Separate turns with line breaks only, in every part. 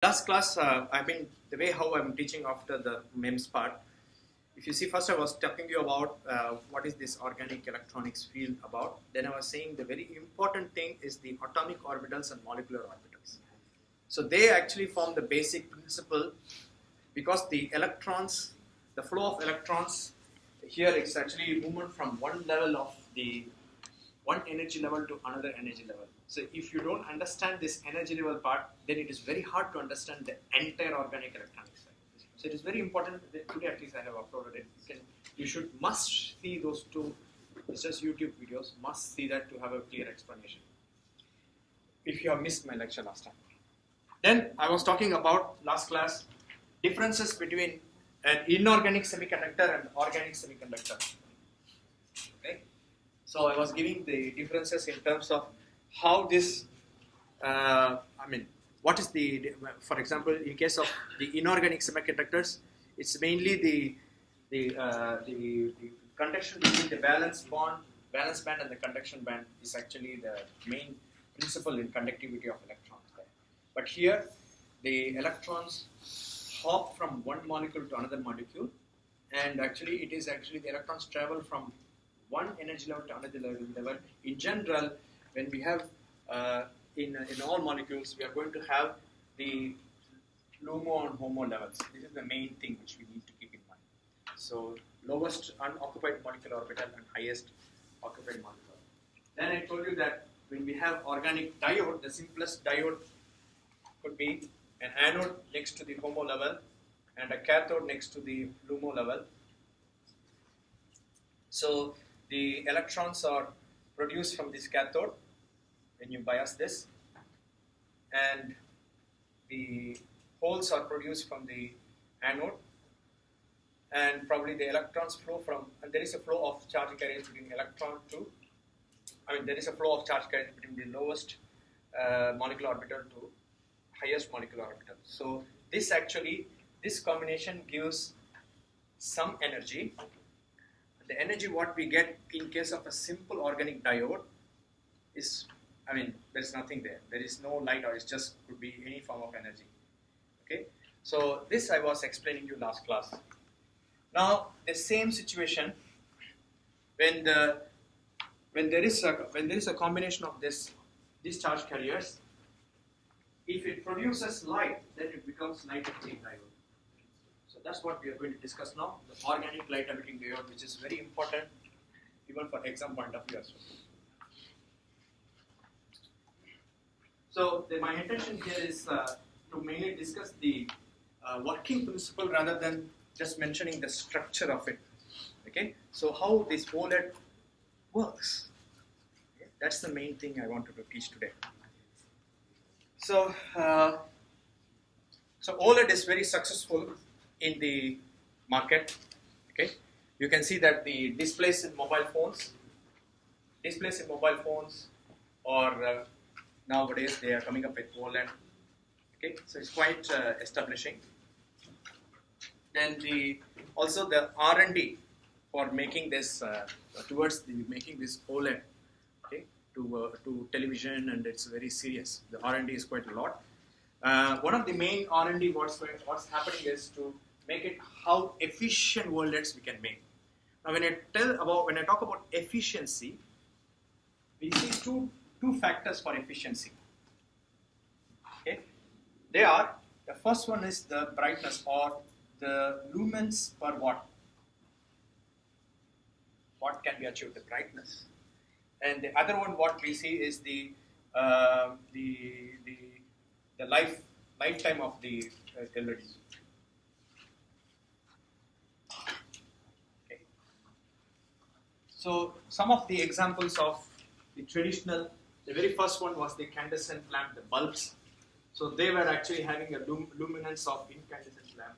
last class, the way how I'm teaching after the MEMS part, if you see, first I was talking to you about what is this organic electronics field about. Then I was saying the very important thing is the atomic orbitals and molecular orbitals. So they actually form the basic principle, because the electrons, the flow of electrons, here it's actually movement from one level of the one energy level to another energy level. So if you don't understand this energy level part, then it is very hard to understand the entire organic electronics side. So it is very important that today at least I have uploaded it. You must see those two, it's just YouTube videos, must see that to have a clear explanation. If you have missed my lecture last time. Then I was talking about, last class, differences between an inorganic semiconductor and organic semiconductor. Okay? So I was giving the differences in terms of how this, what is the, for example, in case of the inorganic semiconductors, it's mainly the conduction between the valence band and the conduction band is actually the main principle in conductivity of electrons. But here, the electrons hop from one molecule to another molecule, and actually the electrons travel from one energy level to another level. In general, when we have in all molecules, we are going to have the LUMO and HOMO levels. This is the main thing which we need to keep in mind. So lowest unoccupied molecular orbital and highest occupied molecular. Then I told you that when we have organic diode, the simplest diode could be an anode next to the HOMO level and a cathode next to the LUMO level. So the electrons are produced from this cathode when you bias this, and the holes are produced from the anode, and probably the electrons flow from, and there is a flow of charge carriers between there is a flow of charge carriers between the lowest molecular orbital to highest molecular orbital. So this combination gives some energy. The energy what we get in case of a simple organic diode is, there's nothing there. There is no light, or it just could be any form of energy. Okay. So this I was explaining to you last class. Now the same situation when there is a combination of these charge carriers. If it produces light, then it becomes light emitting diode. So that's what we are going to discuss now, the organic light emitting diode, which is very important even for exam point of view as well. So my intention here is to mainly discuss the working principle rather than just mentioning the structure of it. Okay, so how this OLED works. Okay? That's the main thing I wanted to teach today. So OLED is very successful in the market. Okay, you can see that the displays in mobile phones, or nowadays they are coming up with OLED. Okay, so it's quite establishing. Then also the R&D for making this making this OLED. To television, and it's very serious. The R&D is quite a lot. One of the main R&D what's happening is to make it how efficient OLEDs we can make. Now when I talk about efficiency, we see two factors for efficiency. Okay, the first one is the brightness, or the lumens per watt. What can be achieved, the brightness. And the other one, what we see is the lifetime of the LED. Okay. So some of the examples of the traditional, the very first one was the incandescent lamp, the bulbs. So they were actually having a luminance of incandescent lamp.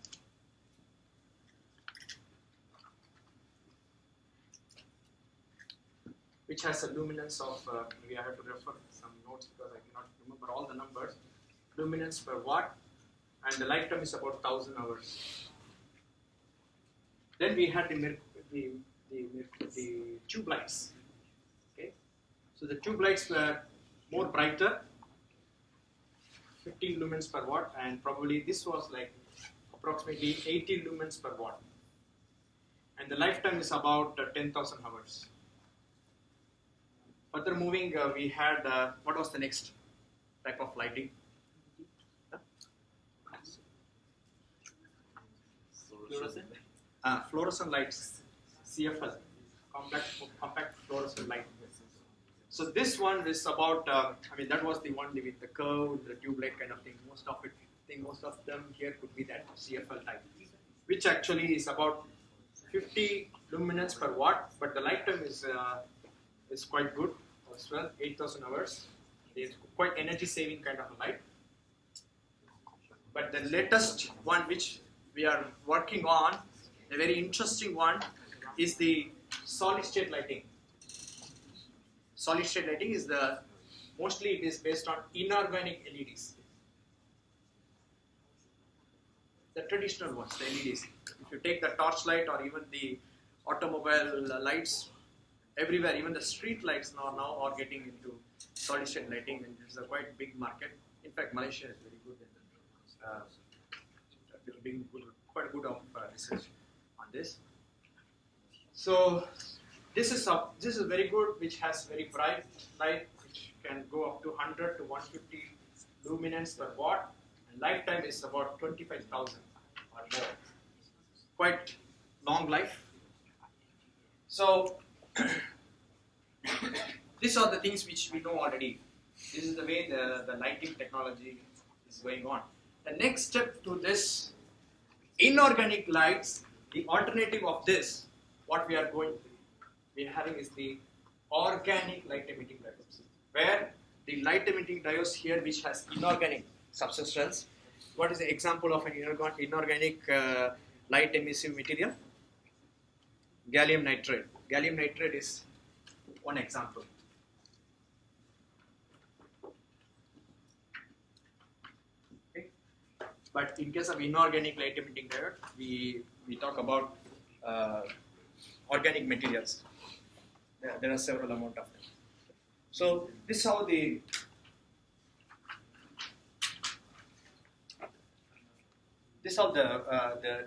Which has a luminance of, maybe I have to refer some notes because I cannot remember all the numbers, luminance per watt, and the lifetime is about 1,000 hours. Then we had the tube lights. Okay, so the tube lights were more brighter, 15 lumens per watt, and probably this was like approximately 80 lumens per watt. And the lifetime is about 10,000 hours. Further moving, we had, what was the next type of lighting?
Fluorescent?
Fluorescent lights, CFL, compact fluorescent light. So this one is about, that was the one with the curve, the tube light kind of thing. Most of them here could be that CFL type, which actually is about 50 luminance per watt, but the lifetime is quite good as well, 8,000 hours. It's quite energy saving kind of a light. But the latest one which we are working on, a very interesting one, is the solid state lighting. Solid state lighting is mostly it is based on inorganic LEDs. The traditional ones, the LEDs. If you take the torchlight or even the automobile lights, everywhere, even the street lights now are getting into solid state lighting, and it's a quite big market. In fact, Malaysia is very good in being quite good of research on this. So this is very good, which has very bright light, which can go up to 100 to 150 luminance per watt, and lifetime is about 25,000 or more. Quite long life. So these are the things which we know already. This is the way the lighting technology is going on. The next step to this inorganic lights, the alternative of this, what we are having is the organic light emitting diodes, where the light emitting diodes here which has inorganic substance. What is the example of an inorganic light emissive material? Gallium nitride. Gallium nitride is one example. Okay. But in case of inorganic light emitting diode, we talk about organic materials. There are several amount of them. So this is how the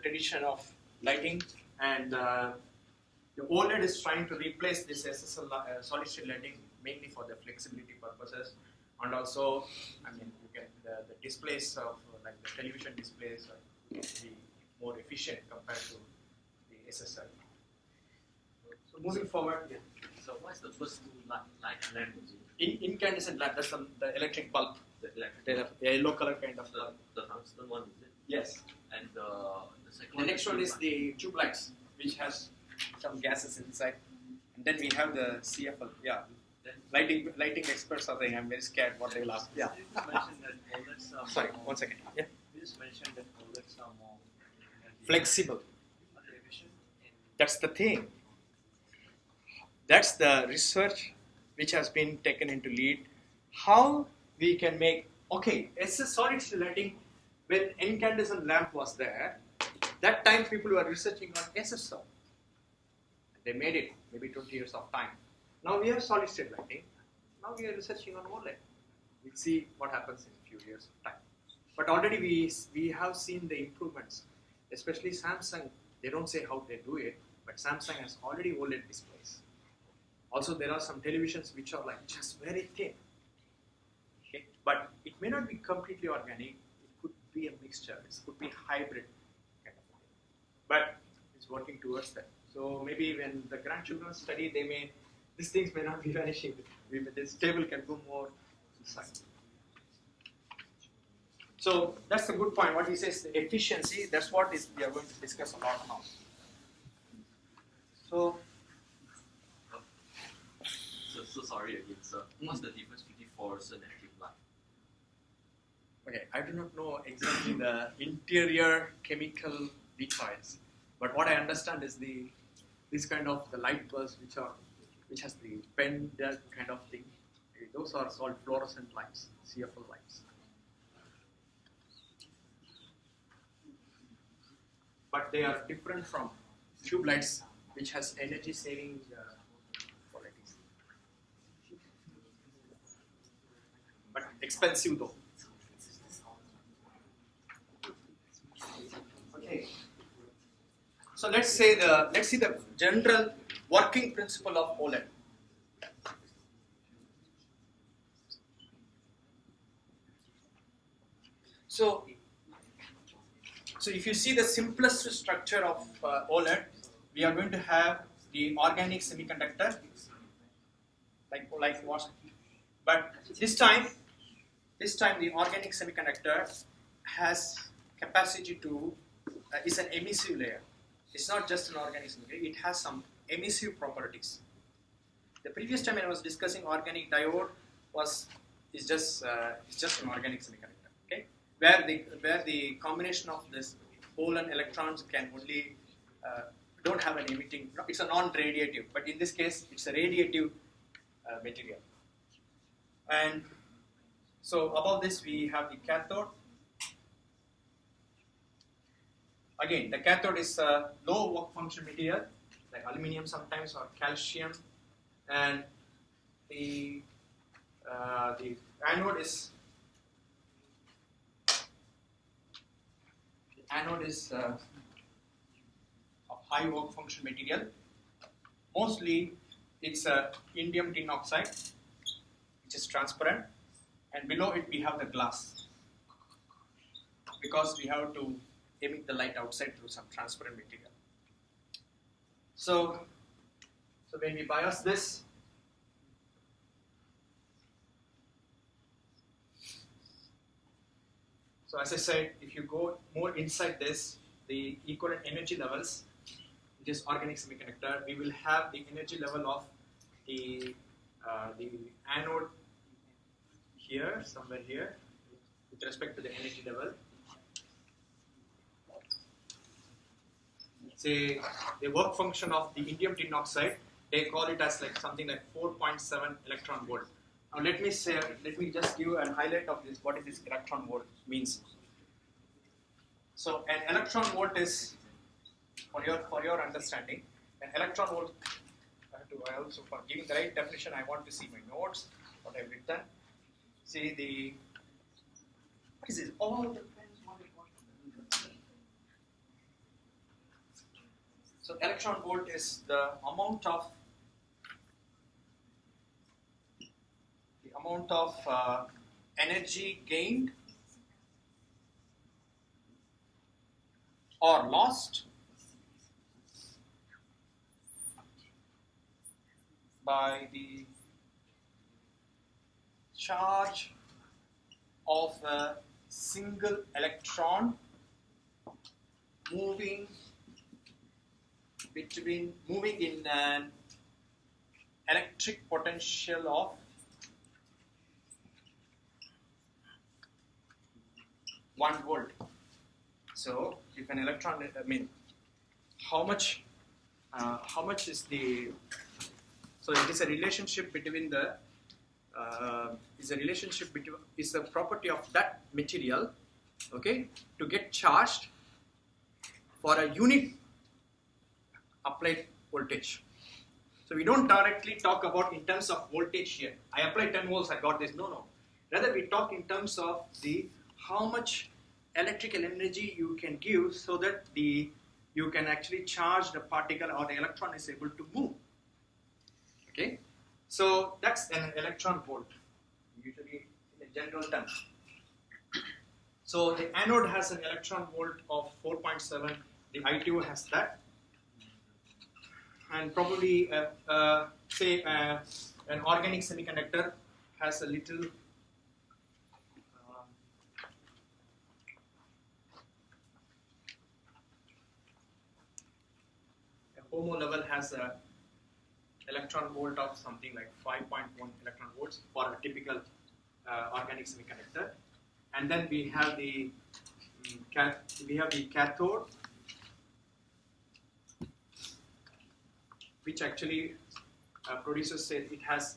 tradition of lighting, and the OLED is trying to replace this SSL solid state lighting mainly for the flexibility purposes, and also, you can the displays of like the television displays will be more efficient compared to the SSL. So moving forward, yeah.
So what's the first light lamp?
Incandescent lamp. That's the electric bulb. The yellow color kind of bulb.
The tungsten one, is it?
Yes.
And the second
The next one is the tube lights, which has some gases inside, and then we have the CFL. Yeah. Lighting experts are saying I'm very scared what they will ask. Yeah.
You just mentioned that OLEDs are
Sorry,
more,
1 second. Yeah.
You just mentioned that OLEDs are more
Flexible.
efficient in
That's the thing. That's the research which has been taken into lead. How we can make, okay, it's a solid state lighting. When incandescent lamp was there, that time people were researching on SSL. They made it, maybe 20 years of time. Now we have solid state lighting. Now we are researching on OLED. We'll see what happens in a few years of time. But already we have seen the improvements, especially Samsung. They don't say how they do it, but Samsung has already OLED displays. Also, there are some televisions which are like just very thin. Okay? But it may not be completely organic. It could be a mixture. It could be hybrid kind of thing. But it's working towards that. So maybe when the grandchildren study, these things may not be vanishing. This table can go more inside. So that's a good point. What he says, the efficiency. That's what we are going to discuss a lot now.
So sorry again, sir. What's the difference between fluorescent and dim light?
Okay, I do not know exactly the interior chemical details, but what I understand is this kind of the light bulbs which has the pendant kind of thing. Those are called fluorescent lights, CFL lights. But they are different from tube lights, which has energy saving qualities. But expensive though. So let's see the general working principle of OLED. So if you see the simplest structure of OLED, we are going to have the organic semiconductor, like what? But this time the organic semiconductor has capacity to is an emissive layer. It's not just an organic semiconductor; it has some emissive properties. The previous time when I was discussing organic diode is just an organic semiconductor. Okay, where the combination of this hole and electrons can only don't have an emitting. It's a non-radiative, but in this case, it's a radiative material. And so above this we have the cathode. Again, the cathode is a low work function material, like aluminium sometimes or calcium, and the anode is of high work function material. Mostly, it's indium tin oxide, which is transparent, and below it we have the glass, because we have to emit the light outside through some transparent material. So when we bias this, so as I said, if you go more inside this, the equivalent energy levels, which is organic semiconductor, we will have the energy level of the anode here, somewhere here, with respect to the energy level. Say the work function of the indium tin oxide, they call it as like something like 4.7 electron volt. Now let me just give an highlight of this. What is this electron volt means? So an electron volt is, for your understanding, an electron volt. I also, for giving the right definition, I want to see my notes, what I've written. See what is this? All the So electron volt is the amount of energy gained or lost by the charge of a single electron moving in an electric potential of 1 volt. So if an electron, how much is the? So it is a relationship between the is a property of that material, okay, to get charged for a unit applied voltage. So we don't directly talk about in terms of voltage here. I applied 10 volts, I got this. No. Rather we talk in terms of the how much electrical energy you can give so that you can actually charge the particle or the electron is able to move. Okay, so that's an electron volt, usually in a general term. So the anode has an electron volt of 4.7. The ITO has that. And probably, say, an organic semiconductor has a little a HOMO level has a electron volt of something like 5.1 electron volts for a typical organic semiconductor. And then we have the cathode, which actually produces, say, it has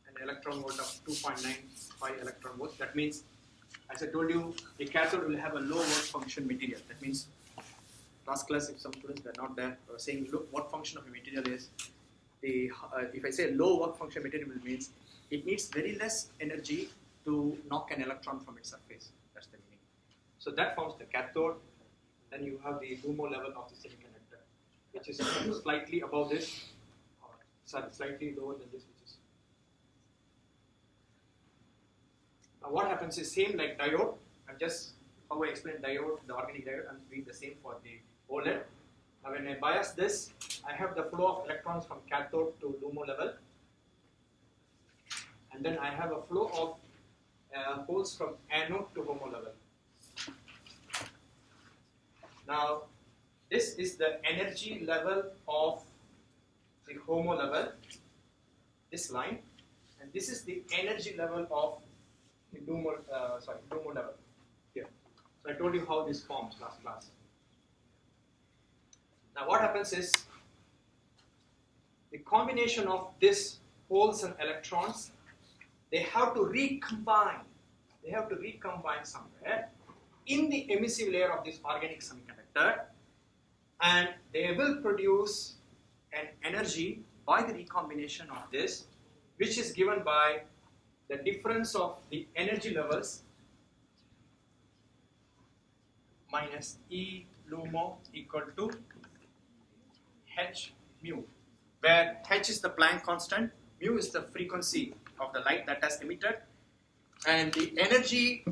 an electron volt of 2.95 electron volts. That means, as I told you, the cathode will have a low work function material. That means, last class, if some students were not there, I was saying, look, what function of a material is, if I say low work function material, means it needs very less energy to knock an electron from its surface. That's the meaning. So that forms the cathode. Then you have the HOMO level of the semiconductor. which is slightly above this, or sorry, slightly lower than this, which is. Now what happens is same like diode. I'm just how I explained diode, the organic diode. I'm doing the same for the OLED. Now when I bias this, I have the flow of electrons from cathode to LUMO level, and then I have a flow of holes from anode to HOMO level. Now, this is the energy level of the HOMO level, this line, and this is the energy level of the LUMO level here. So I told you how this forms last class. Now, what happens is the combination of this holes and electrons, they have to recombine. They have to recombine somewhere in the emissive layer of this organic semiconductor, and they will produce an energy by the recombination of this, which is given by the difference of the energy levels minus E LUMO equal to H mu, where H is the Planck constant, mu is the frequency of the light that has emitted, and the energy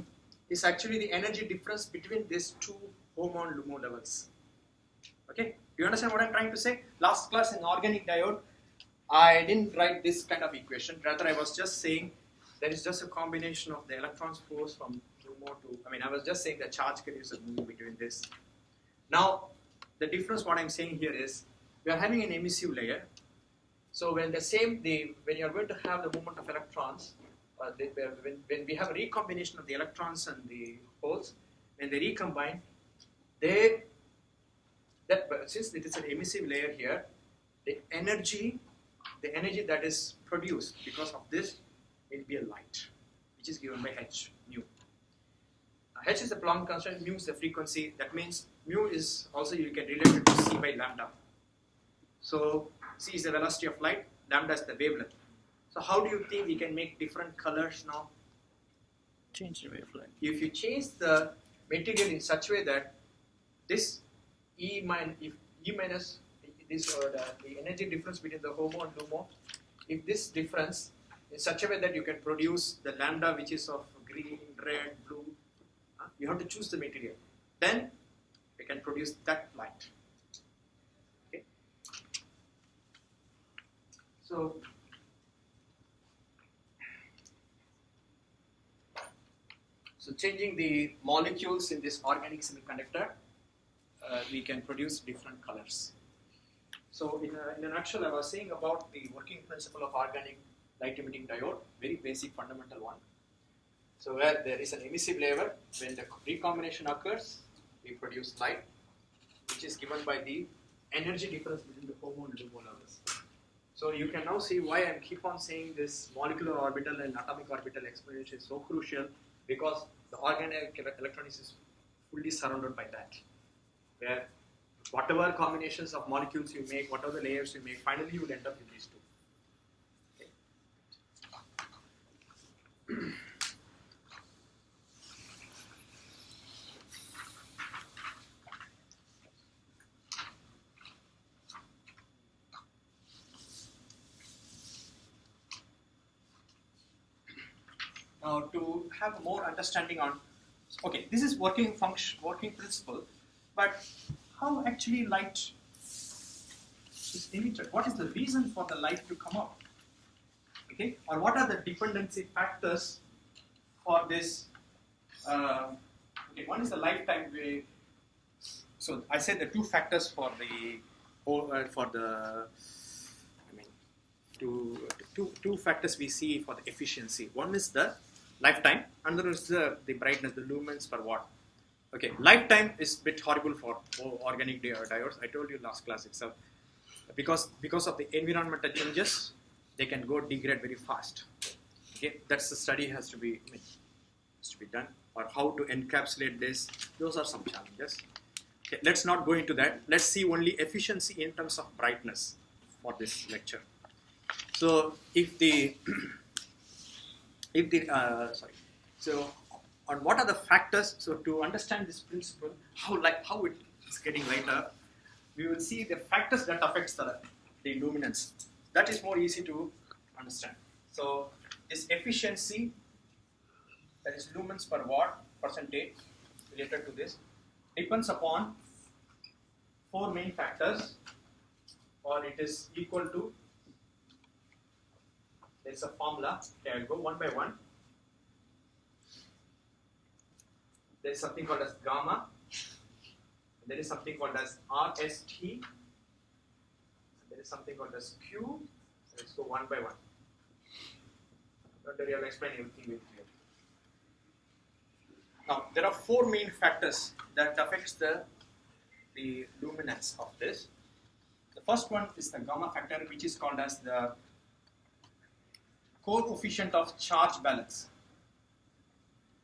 is actually the energy difference between these two HOMO and LUMO levels. Okay, do you understand what I'm trying to say? Last class in organic diode, I didn't write this kind of equation. Rather, I was just saying there is just a combination of the electrons flows from LUMO to. I was just saying the charge carriers are moving between this. Now, the difference what I'm saying here is we are having an emissive layer. So when when you are going to have the movement of electrons, when we have a recombination of the electrons and the holes, when they recombine, since it is an emissive layer here, the energy that is produced because of this will be a light, which is given by H mu. H is the Planck constant, mu is the frequency. That means mu is also you can relate it to C by lambda. So C is the velocity of light, lambda is the wavelength. So how do you think we can make different colors now?
Change the wavelength.
If you change the material in such a way that this minus this or the energy difference between the HOMO and LUMO, if this difference in such a way that you can produce the lambda which is of green, red, blue, you have to choose the material. Then we can produce that light. Okay. So changing the molecules in this organic semiconductor, we can produce different colors. So in a nutshell, I was saying about the working principle of organic light emitting diode, very basic fundamental one. So where there is an emissive layer, when the recombination occurs, we produce light, which is given by the energy difference between the HOMO and LUMO levels. So you can now see why I keep on saying this molecular orbital and atomic orbital explanation is so crucial, because the organic electronics is fully surrounded by that, where whatever combinations of molecules you make, whatever layers you make, finally you will end up with these two. Okay. Now, to have more understanding on, okay, this is working principle, but how actually light is emitted? What is the reason for the light to come out? Okay, or what are the dependency factors for this? Okay, one is the lifetime. So I said the two factors for the two factors we see for the efficiency. One is the lifetime, another is the brightness, the lumens per watt. Okay, lifetime is a bit horrible for organic diodes. I told you last class itself. Because of the environmental changes, they can degrade very fast. Okay, that's the study has to be done, or how to encapsulate this. Those are some challenges. Okay, let's not go into that. Let's see only efficiency in terms of brightness for this lecture. So so on what are the factors? So to understand this principle, how it is getting lighter, we will see the factors that affects the luminance. That is more easy to understand. So this efficiency, that is lumens per watt percentage related to this, depends upon 4 main factors, or it is equal to, there is a formula. Okay, I'll go one by one. There is something called as gamma. There is something called as RST. There is something called as Q. Let's go one by one. Don't worry, I'll explain everything with you. Now, there are 4 main factors that affects the luminance of this. The first one is the gamma factor, which is called as the coefficient of charge balance.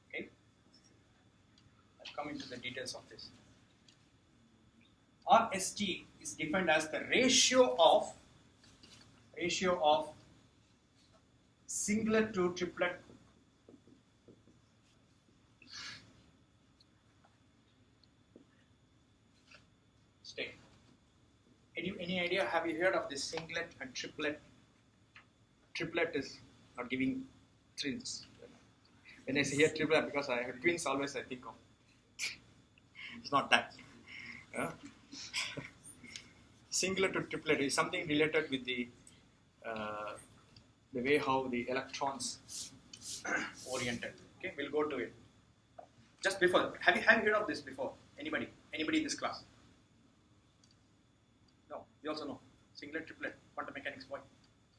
Okay, I'll come into the details of this. RST is defined as the ratio of singlet to triplet state. Any idea? Have you heard of this singlet and triplet? Triplet is not giving thrills. When I say here triplet, because I have twins, always I think of. It's not that. Singlet to triplet is something related with the way how the electrons oriented. Okay, we'll go to it. Just before, have you heard of this before? Anybody in this class? No, you also know. Singlet, triplet, quantum mechanics, boy.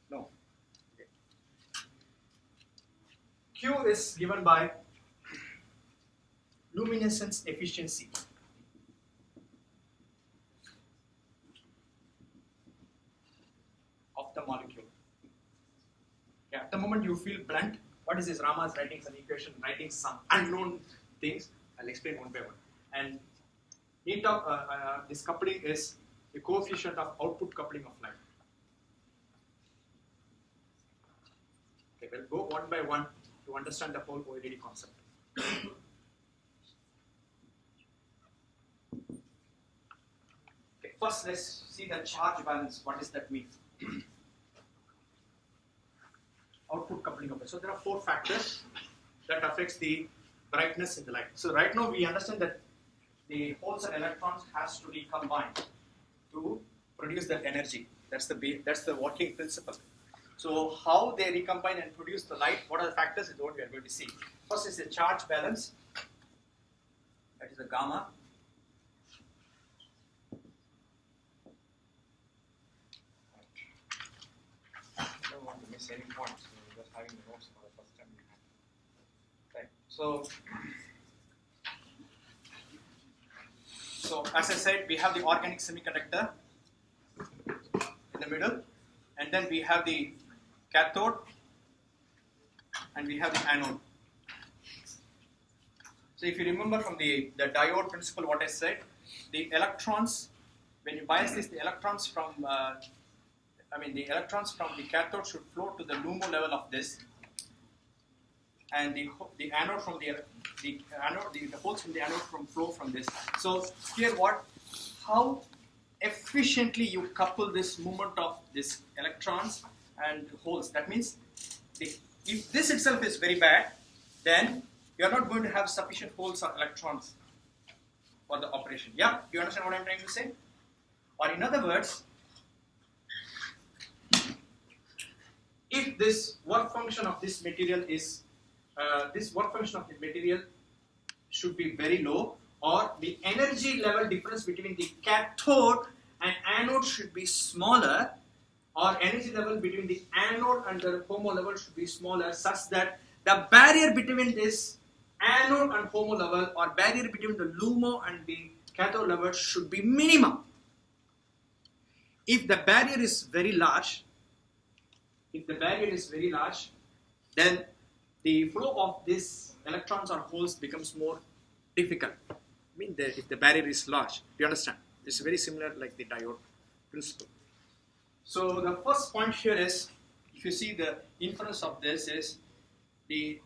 No. Okay. Q is given by luminescence efficiency. Of the molecule. Okay, at the moment you feel blunt. What is this? Rama is writing some equation, writing some unknown things. I'll explain one by one. And this coupling is the coefficient of output coupling of light. Okay, we'll go one by one to understand the whole OLED concept. Okay, first let's see the charge balance. What does that mean? Output coupling of it. So there are 4 factors that affects the brightness in the light. So right now we understand that the holes and electrons has to recombine to produce that energy. That's the working principle. So how they recombine and produce the light, what are the factors is what we are going to see. First is the charge balance. That is the gamma. I don't want to miss any points. We're just having the notes for the first time. Right. So as I said, we have the organic semiconductor in the middle, and then we have the cathode, and we have the anode. So if you remember from the diode principle, what I said, the electrons, when you bias this, the electrons from the electrons from the cathode should flow to the LUMO level of this, and the anode from the holes from the anode flow from this. So here how efficiently you couple this movement of these electrons and holes. That means if this itself is very bad, then you are not going to have sufficient holes or electrons for the operation. Yeah, you understand what I'm trying to say? Or in other words, if this work function of this material is should be very low, or the energy level difference between the cathode and anode should be smaller, or energy level between the anode and the HOMO level should be smaller, such that the barrier between this anode and HOMO level, or barrier between the LUMO and the cathode level, should be minimum. If the barrier is very large, then the flow of these electrons or holes becomes more difficult. I mean, if the barrier is large, do you understand? It's very similar like the diode principle. So the first point here is, if you see the inference of this is the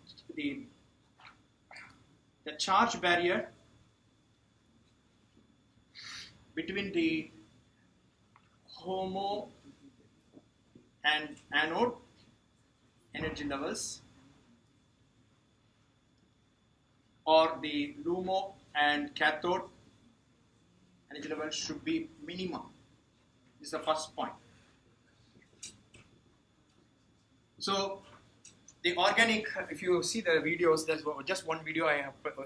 charge barrier between the HOMO and anode energy levels, or the LUMO and cathode energy levels should be minimum. This is the first point. So the organic, if you see the videos, there's just one video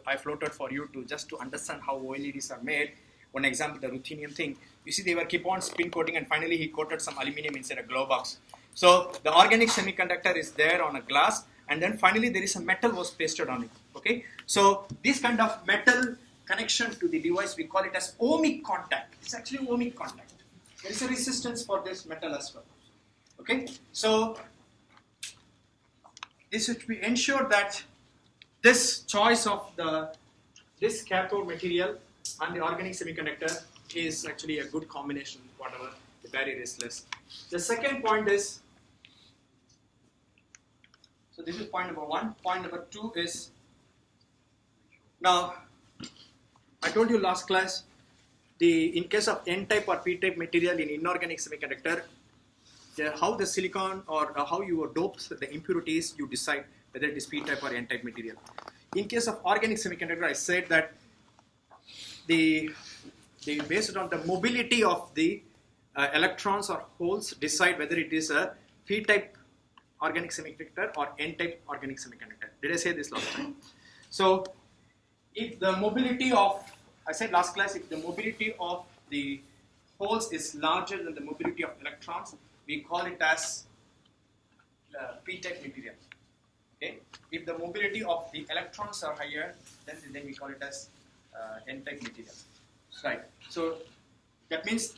I floated for you to just to understand how OLEDs are made. One example, the ruthenium thing. You see, they were keep on spin coating, and finally he coated some aluminum inside a glow box. So the organic semiconductor is there on a glass, and then finally there is a metal was pasted on it. Okay, so this kind of metal connection to the device, we call it as ohmic contact. It's actually ohmic contact. There is a resistance for this metal as well. Okay, so this should be ensured that this choice of this cathode material and the organic semiconductor is actually a good combination, whatever the barrier is less. The second point is, so this is point number one. Point number two is, now I told you last class, in case of N-type or P-type material in inorganic semiconductor, how the silicon or how you dope the impurities, you decide whether it is P-type or N-type material. In case of organic semiconductor, I said that based on the mobility of the electrons or holes, decide whether it is a P-type organic semiconductor or N-type organic semiconductor. Did I say this last time? So if the mobility of, I said last class, if the mobility of the holes is larger than the mobility of electrons, we call it as P-type material. Okay? If the mobility of the electrons are higher, then we call it as N-type material. Right. So that means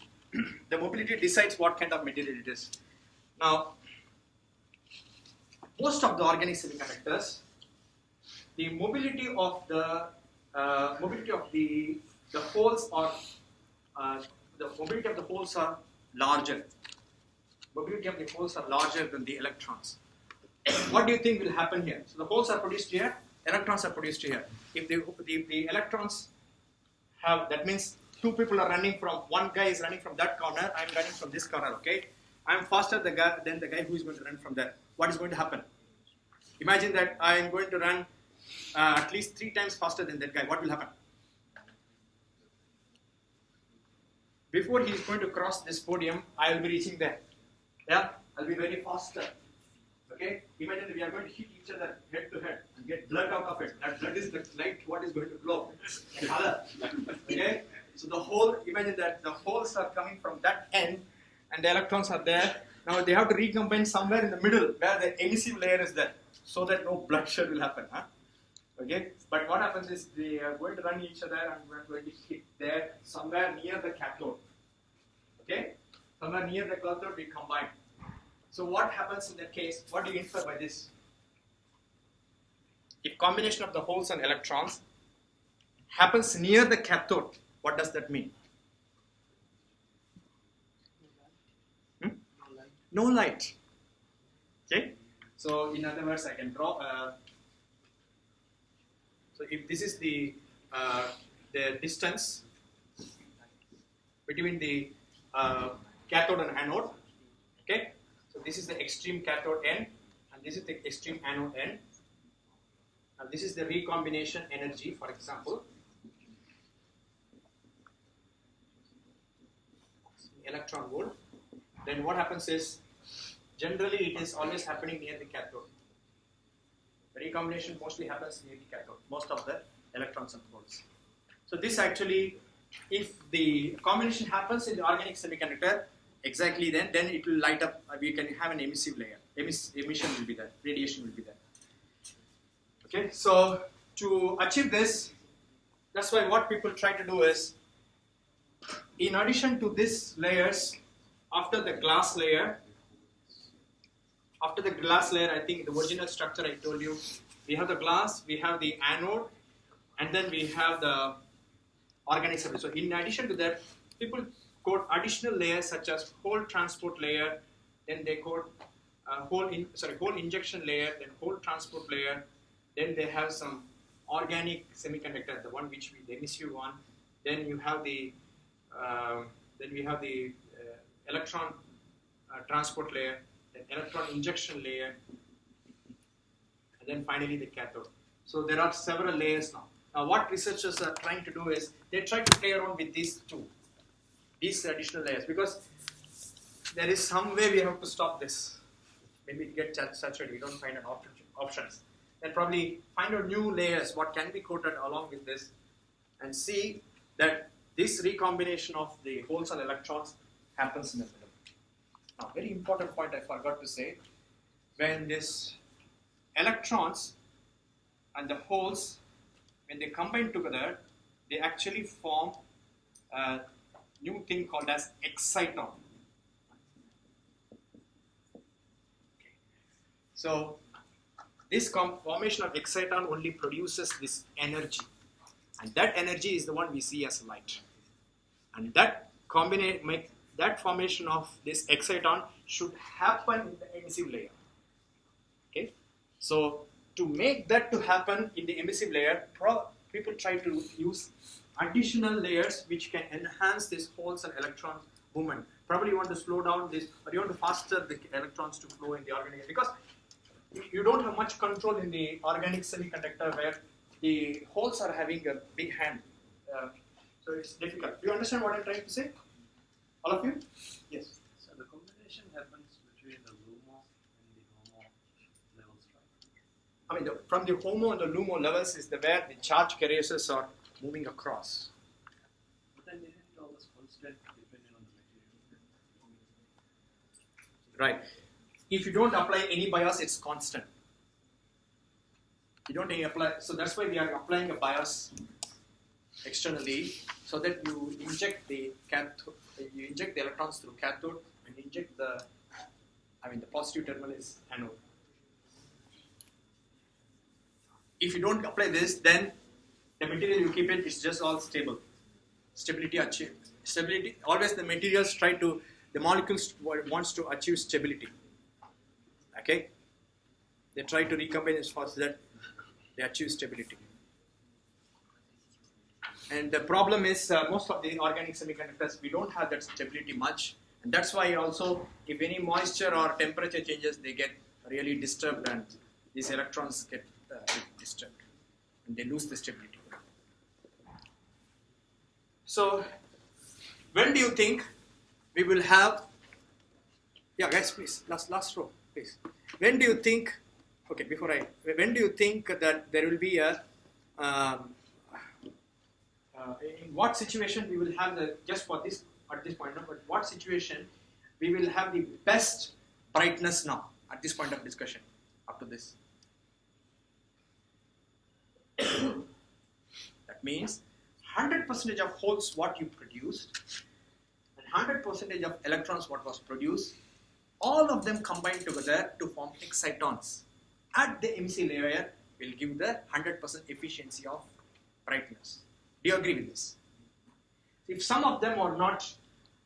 the mobility decides what kind of material it is. Now, most of the organic semiconductors, the mobility of the holes are larger. Mobility of the holes are larger than the electrons. What do you think will happen here? So the holes are produced here, electrons are produced here. If the electrons have, that means two people are running from, one guy is running from that corner, I'm running from this corner, okay? I'm faster than the guy who is going to run from there. What is going to happen? Imagine that I am going to run at least 3 times faster than that guy. What will happen? Before he is going to cross this podium, I will be reaching there. Yeah, I'll be very faster. Okay? Imagine that we are going to hit each other head to head and get blood out of it. That blood is the light, what is going to glow? The color. Okay? So the whole, imagine that the holes are coming from that end and the electrons are there. Now they have to recombine somewhere in the middle where the emissive layer is there, so that no bloodshed will happen. Huh? Okay? But what happens is they are going to run each other and we are going to hit there somewhere near the cathode. Okay? Somewhere near the cathode we combine. So what happens in that case? What do you infer by this? If combination of the holes and electrons happens near the cathode, what does that mean? No light. Okay? So in other words, I can draw. So if this is the distance between the cathode and anode, okay? So this is the extreme cathode end, and this is the extreme anode end. And this is the recombination energy, for example. Electron volt. Then what happens is, generally it is always happening near the cathode. The recombination mostly happens near the cathode, most of the electrons and holes. So this actually, if the combination happens in the organic semiconductor, exactly then it will light up, we can have an emissive layer. Emission will be there, radiation will be there. Okay, so to achieve this, that's why what people try to do is, in addition to these layers, after the glass layer, I think the original structure I told you, we have the glass, we have the anode, and then we have the organic substance. So in addition to that, people code additional layers such as hole transport layer, then they code hole injection layer, then hole transport layer, then they have some organic semiconductor, the one which the emissive one, then you have the electron transport layer, then electron injection layer, and then finally the cathode. So there are several layers now. Now what researchers are trying to do is they try to play around with these additional layers, because there is some way we have to stop this. When we get saturated, we don't find an options. Then probably find out new layers, what can be coated along with this, and see that this recombination of the holes and electrons happens in the middle. Now, very important point I forgot to say, when this electrons and the holes, when they combine together, they actually form a new thing called as exciton. So this formation of exciton only produces this energy, and that energy is the one we see as light. And that formation of this exciton should happen in the emissive layer. Okay, so to make that to happen in the emissive layer, people try to use additional layers which can enhance this holes and electron movement. Probably you want to slow down this, or you want to faster the electrons to flow in the organic, because you don't have much control in the organic semiconductor where the holes are having a big hand. So it's difficult. Do you understand what I'm trying to say? All of you? Yes.
So the combination happens between the LUMO and the HOMO levels, right?
I mean, from the HOMO and the LUMO levels is where the charge carriers are moving across.
But then isn't it always constant depending on the material?
Right. If you don't apply any bias, it's constant. You don't apply, so that's why we are applying a bias externally, so that you inject the electrons through cathode and inject the positive terminal is anode. If you don't apply this, then the material you keep it's just all stable. Stability achieved. Stability, always the materials the molecules wants to achieve stability. Okay? They try to recombine as fast that they achieve stability. And the problem is most of the organic semiconductors, we don't have that stability much. And that's why also, if any moisture or temperature changes, they get really disturbed and these electrons get disturbed. And they lose the stability. So, when do you think we will have... Yeah, guys, please, last row, please. When do you think... Okay, when do you think that there will be a... in what situation we will have just for this, at this point, but what situation we will have the best brightness now, at this point of discussion, up to this? That means 100% of holes what you produced and 100% of electrons what was produced, all of them combined together to form excitons at the emissive layer will give the 100% efficiency of brightness. Do you agree with this? If some of them are not,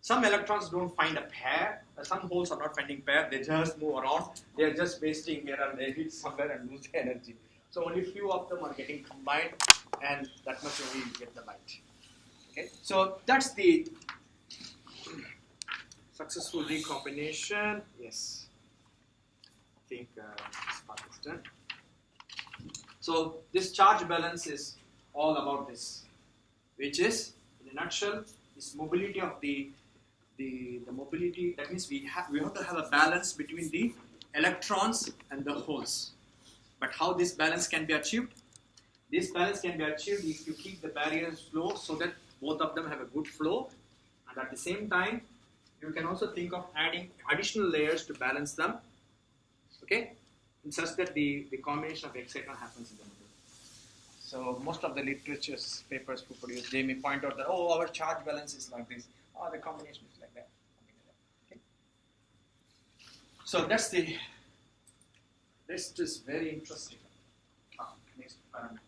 some electrons don't find a pair, some holes are not finding pair, they just move around, they are just wasting here and they hit somewhere and lose the energy. So only few of them are getting combined, and that much only you get the light. Okay, so that's the successful recombination. Yes, I think this part is done. So this charge balance is all about this, which is, in a nutshell, this mobility of the mobility. That means we have to have a balance between the electrons and the holes. But how this balance can be achieved? This balance can be achieved if you keep the barriers low so that both of them have a good flow, and at the same time you can also think of adding additional layers to balance them, okay, in such that the combination of exciton happens in the middle. So most of the literature's papers who produce, they may point out that, oh, our charge balance is like this, oh, the combination is like that, okay. So that's the rest is very interesting. Next parameter.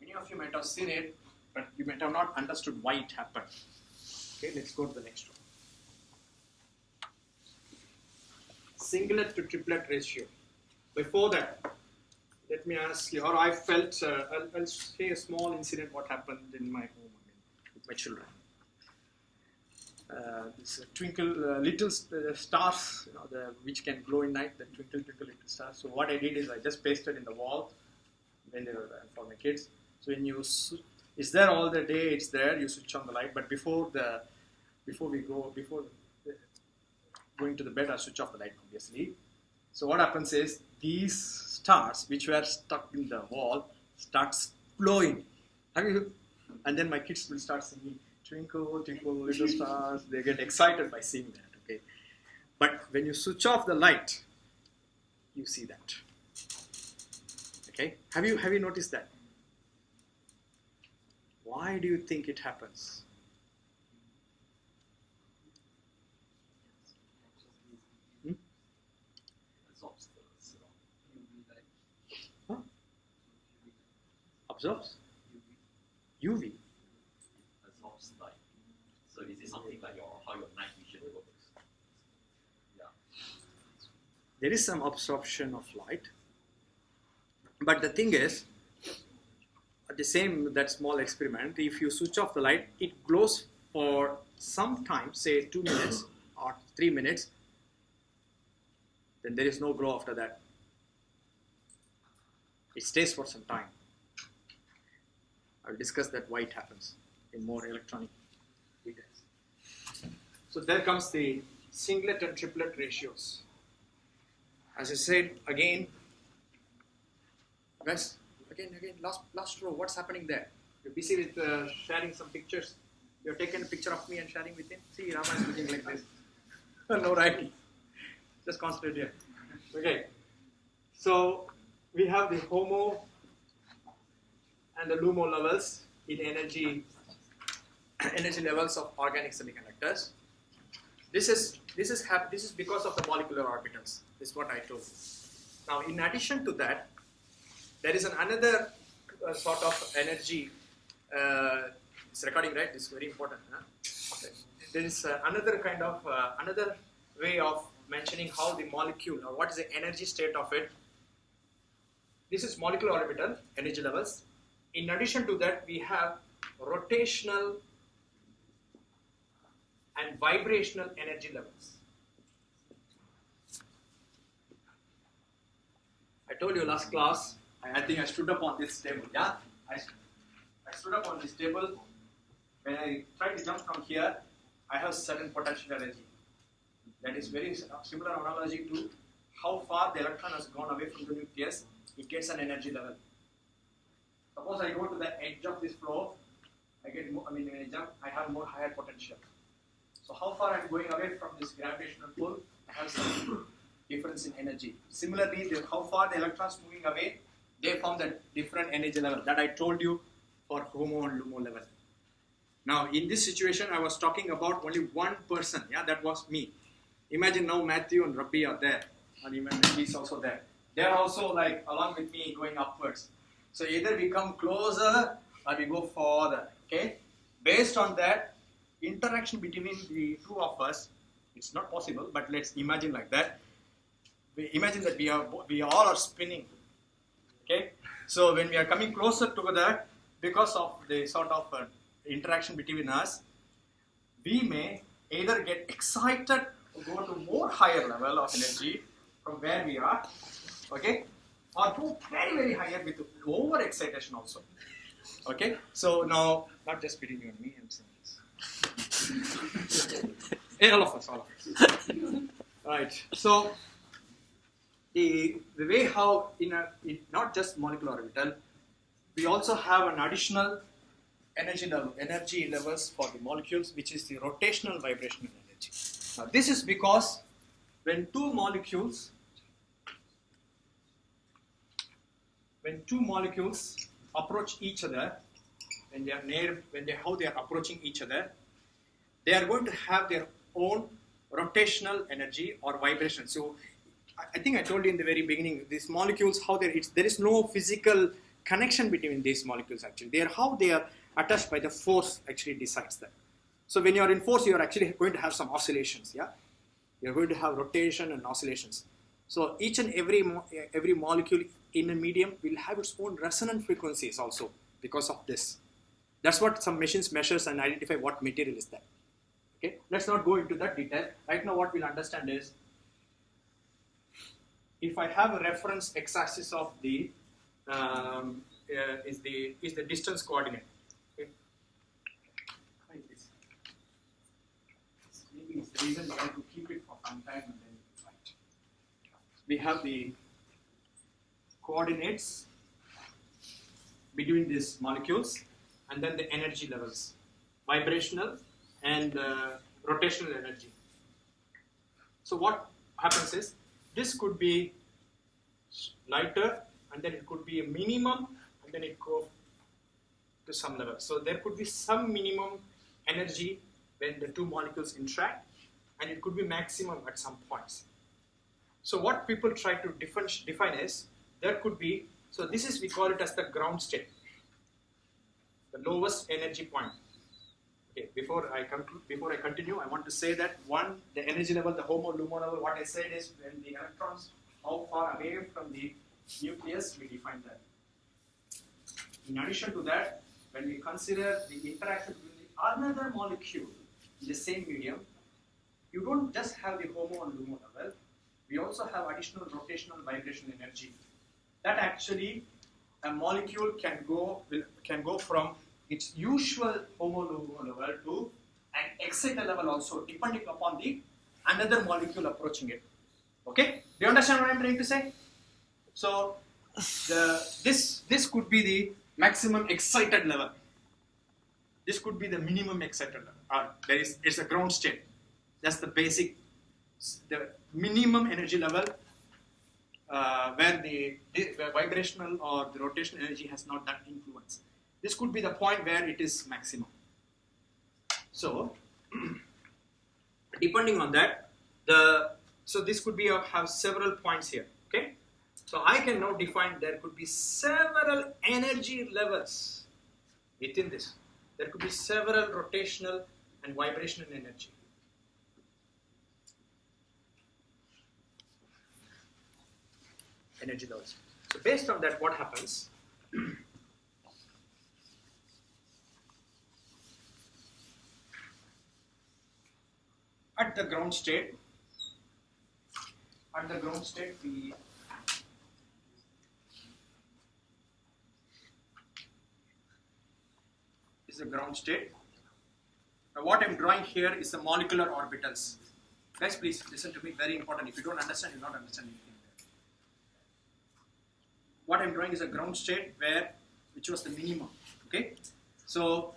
Many of you might have seen it, but you might have not understood why it happened. Okay, let's go to the next one. Singlet to triplet ratio. Before that, let me ask you, or I felt, I'll say a small incident what happened in my home, with my children.
this twinkle little stars, which can glow in night, the twinkle twinkle little stars. So what I did is I just pasted in the wall when they were for my kids. So when it's there all the day, it's there. You switch on the light, but before going to the bed, I switch off the light, obviously. So what happens is these stars, which were stuck in the wall, starts glowing. And then my kids will start singing, "Twinkle, twinkle, little stars." They get excited by seeing that. Okay, but when you switch off the light, you see that. Okay, have you noticed that? Why do you think it happens?
Absorbs the
Absorbs? UV.
absorbs light. So is it something like how your night vision works? Yeah.
There is some absorption of light, but the thing is, that small experiment, if you switch off the light, it glows for some time, say 2 minutes or 3 minutes, then there is no glow after that. It stays for some time. I'll discuss that why it happens in more electronic details. So there comes the singlet and triplet ratios. As I said, again, last row, what's happening there? You're busy with sharing some pictures. You're taking a picture of me and sharing with him. See, Rama is looking like this. No writing. Just concentrate here. Okay. So we have the HOMO and the LUMO levels in energy levels of organic semiconductors. This is because of the molecular orbitals. This is what I told you. Now, in addition to that, there is another sort of energy. It's recording, right? This is very important. Huh? Okay. There is another kind of another way of mentioning how the molecule or what is the energy state of it. This is molecular orbital energy levels. In addition to that, we have rotational and vibrational energy levels. I told you last class, I think I stood up on this table. Yeah, I stood up on this table. When I try to jump from here, I have certain potential energy. That is very similar analogy to how far the electron has gone away from the nucleus. It gets an energy level. Suppose I go to the edge of this floor, when I jump, I have more higher potential. So how far I'm going away from this gravitational pull, I have some difference in energy. Similarly, how far the electrons moving away, they form that different energy level that I told you for HOMO and LUMO level. Now, in this situation, I was talking about only one person. Yeah, that was me. Imagine now Matthew and Rabbi are there, and even he's also there. They're also like along with me going upwards. So either we come closer or we go further. Okay. Based on that interaction between the two of us, it's not possible. But let's imagine like that. We imagine that we all are spinning. Okay. So when we are coming closer together, because of the sort of interaction between us, we may either get excited or go to more higher level of energy from where we are, okay, or go very, very higher with over excitation also. Okay, so now, not just between you and me, I'm saying this. all of us. Right, so the way how in not just molecular orbital, we also have an additional energy levels for the molecules, which is the rotational vibrational energy. Now this is because when two molecules approach each other, how they are approaching each other, they are going to have their own rotational energy or vibration. So I think I told you in the very beginning, these molecules, there is no physical connection between these molecules actually. How they are attached by the force actually decides that. So when you are in force, you are actually going to have some oscillations. Yeah, you are going to have rotation and oscillations. So each and every molecule in a medium will have its own resonant frequencies also because of this. That's what some machines measures and identify what material is that.
Okay, let's not go into that detail. Right now what we'll understand is, if I have a reference x-axis of the is the distance coordinate. Okay. Maybe it's the reason we have to keep it for some time and then write. We have the coordinates between these molecules and then the energy levels, vibrational and rotational energy. So what happens is, this could be lighter and then it could be a minimum and then it goes to some level. So there could be some minimum energy when the two molecules interact, and it could be maximum at some points. So what people try to define is, there could be, so this is, we call it as the ground state, the lowest energy point. Okay, before I continue, I want to say that one, the energy level, the HOMO-LUMO level, what I said is when the electrons, how far away from the nucleus, we define that. In addition to that, when we consider the interaction with another molecule in the same medium, you don't just have the HOMO and LUMO level, we also have additional rotational vibration energy. That actually, a molecule can go from its usual HOMO-LUMO level to an excited level also, depending upon the another molecule approaching it. Okay? Do you understand what I'm trying to say? So, this could be the maximum excited level. This could be the minimum excited level. It's a ground state. That's the basic, the minimum energy level where the vibrational or the rotational energy has not that influence. This could be the point where it is maximum. So, depending on that, so this could be have several points here. Okay, so I can now define there could be several energy levels within this. There could be several rotational and vibrational energy. Energy levels. So based on that, what happens? At the ground state, we is the ground state. Now what I'm drawing here is the molecular orbitals. Guys, please listen to me, very important. If you don't understand, you don't understand anything. What I'm drawing is a ground state which was the minimum. Okay, so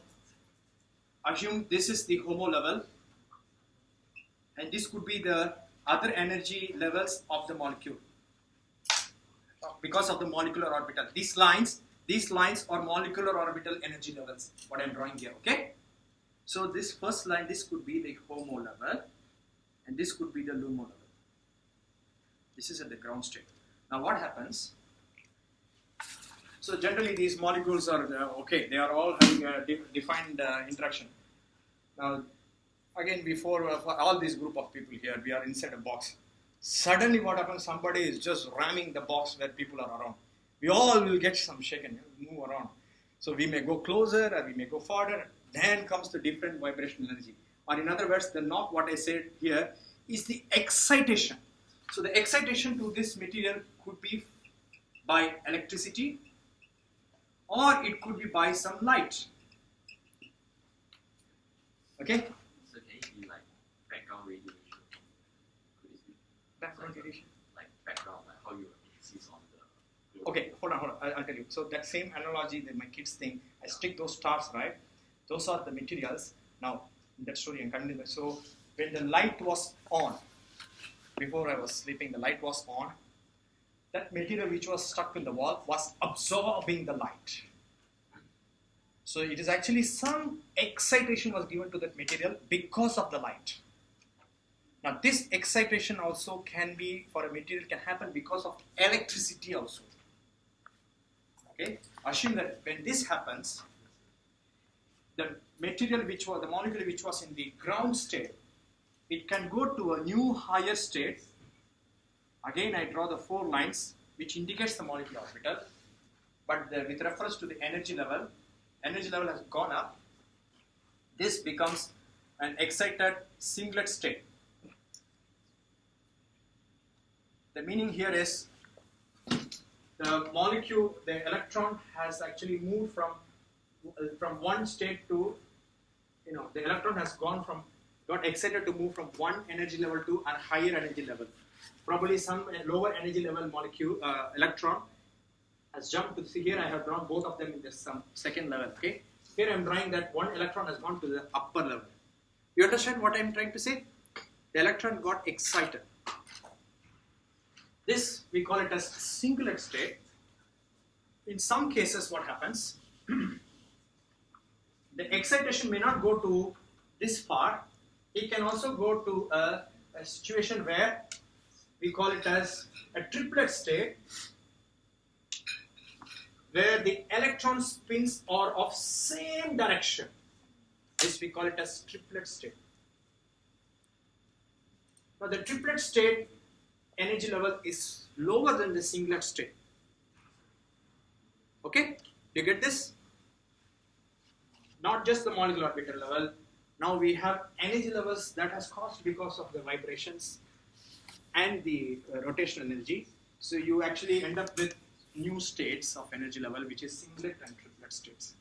assume this is the HOMO level, and this could be the other energy levels of the molecule because of the molecular orbital. These lines are molecular orbital energy levels. What I'm drawing here. Okay, so this first line, this could be the HOMO level, and this could be the LUMO level. This is at the ground state. Now what happens? So generally these molecules are okay, they are all having a defined interaction. Now again, before all this group of people here, we are inside a box. Suddenly what happens, somebody is just ramming the box where people are around. We all will get some shaken, move around. So we may go closer or we may go farther, then comes the different vibrational energy. Or in other words, the knock, what I said here, is the excitation. So the excitation to this material could be by electricity, or it could be by some light. Okay?
So can it be like background radiation? Could it be
Background radiation?
like background, like how you exist on the globe?
Okay, hold on. I'll tell you. So that same analogy that my kids think, I stick those stars, right? Those are the materials. Now, in that story, I'm continuing. So when the light was on, before I was sleeping, the light was on, that material which was stuck in the wall was absorbing the light. So it is actually some excitation was given to that material because of the light. Now this excitation also can be, for a material, can happen because of electricity also. Okay, assume that when this happens, the material which was, the molecule which was in the ground state, it can go to a new higher state. Again, I draw the 4 lines which indicates the molecular orbital, but with reference to the energy level has gone up. This becomes an excited singlet state. The meaning here is the molecule, the electron has actually moved from one state to, the electron has got excited to move from one energy level to a higher energy level. Probably some lower energy level molecule, electron has jumped to, see here I have drawn both of them in this second level, okay? Here I am drawing that one electron has gone to the upper level. You understand what I am trying to say? The electron got excited. This we call it as singlet state. In some cases what happens, the excitation may not go to this far. It can also go to a situation where we call it as a triplet state, where the electron spins are of same direction. This we call it as triplet state. Now the triplet state energy level is lower than the singlet state. Okay, you get this? Not just the molecular orbital level. Now we have energy levels that has caused because of the vibrations and the rotational energy. So you actually end up with new states of energy level, which is singlet and triplet states.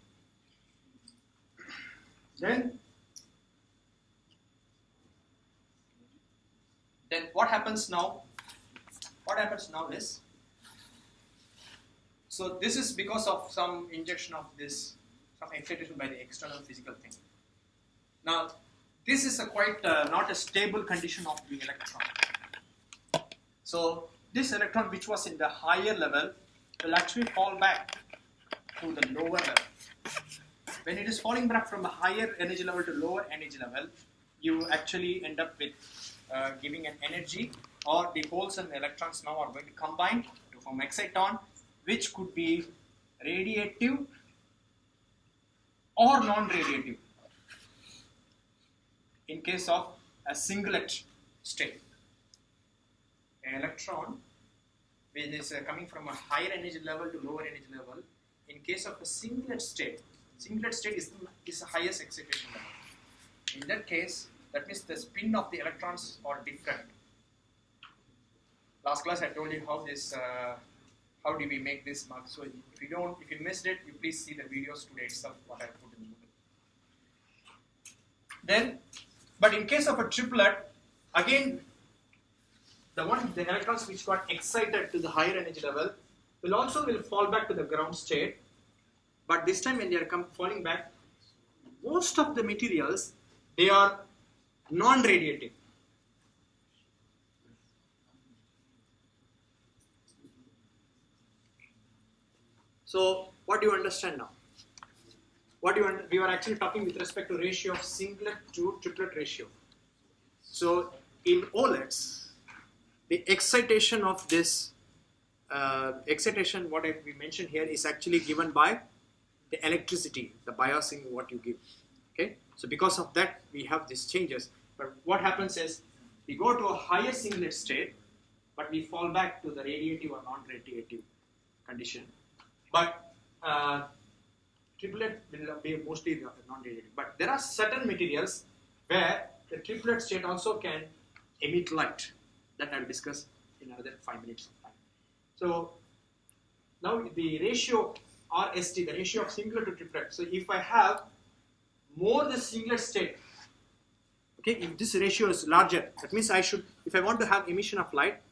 Then what happens now? What happens now is, so this is because of some injection of this, some excitation by the external physical thing. Now, this is a quite not a stable condition of the electron. So, this electron which was in the higher level will actually fall back to the lower level. When it is falling back from a higher energy level to lower energy level, you actually end up with giving an energy, or the holes and the electrons now are going to combine to form exciton, which could be radiative or non-radiative in case of a singlet state. An electron which is coming from a higher energy level to lower energy level, in case of a singlet state is the highest excitation level. In that case, that means the spin of the electrons are different. Last class I told you how this, how do we make this mark. So if you missed it, you please see the videos today itself what I put in the book. Then, but in case of a triplet, again, the electrons which got excited to the higher energy level will fall back to the ground state. But this time when they are falling back, most of the materials, they are non-radiative. So what do you understand now? We were actually talking with respect to ratio of singlet to triplet ratio. So in OLEDs, the excitation of this excitation, what we mentioned here, is actually given by the electricity, the biasing what you give. Okay, so because of that we have these changes. But what happens is we go to a higher singlet state, but we fall back to the radiative or non-radiative condition. But triplet will be mostly non-radiative. But there are certain materials where the triplet state also can emit light. That I will discuss in another 5 minutes of time. So now the ratio RST, the ratio of singlet to triplet. So if I have more the singlet state, okay, if this ratio is larger, that means I should, if I want to have emission of light,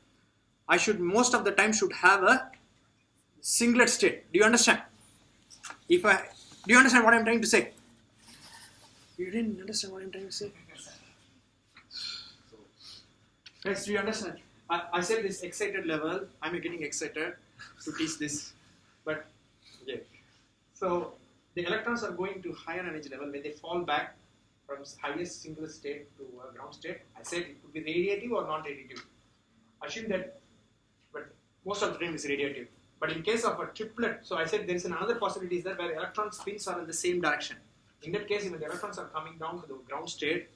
I should most of the time should have a singlet state. Do you understand? Do you understand what I am trying to say? You didn't understand what I am trying to say? Yes, do you understand? I said this excited level, I am getting excited to teach this, but yeah. So the electrons are going to higher energy level. When they fall back from highest singlet state to a ground state, I said it could be radiative or non-radiative. Assume that, but most of the time is radiative. But in case of a triplet, so I said there is another possibility is that where electron spins are in the same direction. In that case, when the electrons are coming down to the ground state,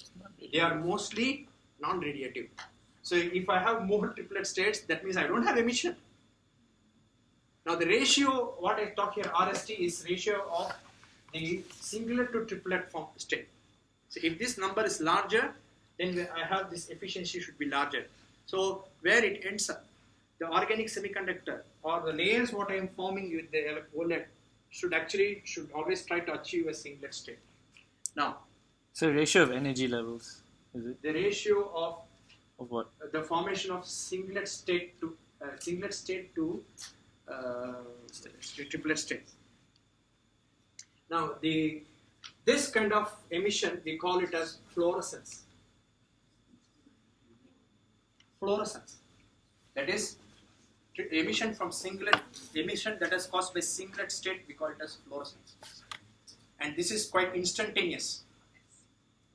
they are mostly non-radiative. So if I have more triplet states, that means I don't have emission. Now the ratio, what I talk here, RST, is ratio of the singlet to triplet form state.
So if this number is larger, then I have this efficiency should be larger. So where it ends up, the organic semiconductor or the layers what I am forming with the OLED should always try to achieve a singlet state. Now,
So ratio of energy levels, is it?
the ratio
Of what?
of the formation of singlet state to triplet state. Now, this kind of emission we call it as fluorescence. Fluorescence. That is emission that is caused by singlet state. We call it as fluorescence, and this is quite instantaneous.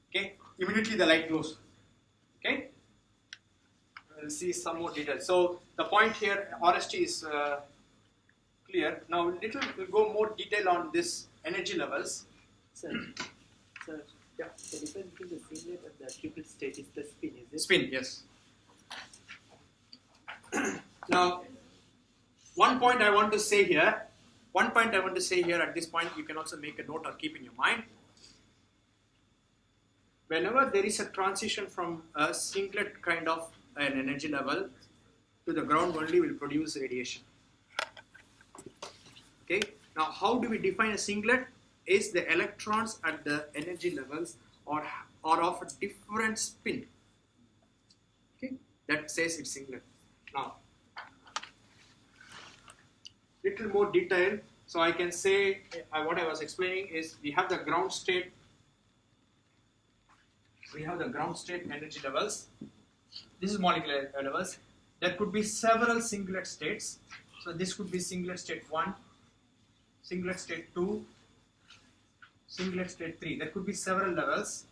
Okay, immediately the light glows. Okay, we'll see some more details. So the point here, RST is clear. Now we'll go more detail on this energy levels.
Sir,
Yeah.
the difference between the singlet and the triplet state is the spin, is it?
Spin, yes. Now, one point I want to say here at this point, you can also make a note or keep in your mind. Whenever there is a transition from a singlet kind of an energy level to the ground only will produce radiation. Okay. Now, how do we define a singlet? Is the electrons at the energy levels are of a different spin. Okay, that says it's singlet. Now, little more detail. So I can say what I was explaining is we have the ground state. We have the ground state energy levels. This is molecular levels. There could be several singlet states. So this could be singlet state 1, singlet state 2, singlet state 3. There could be several levels,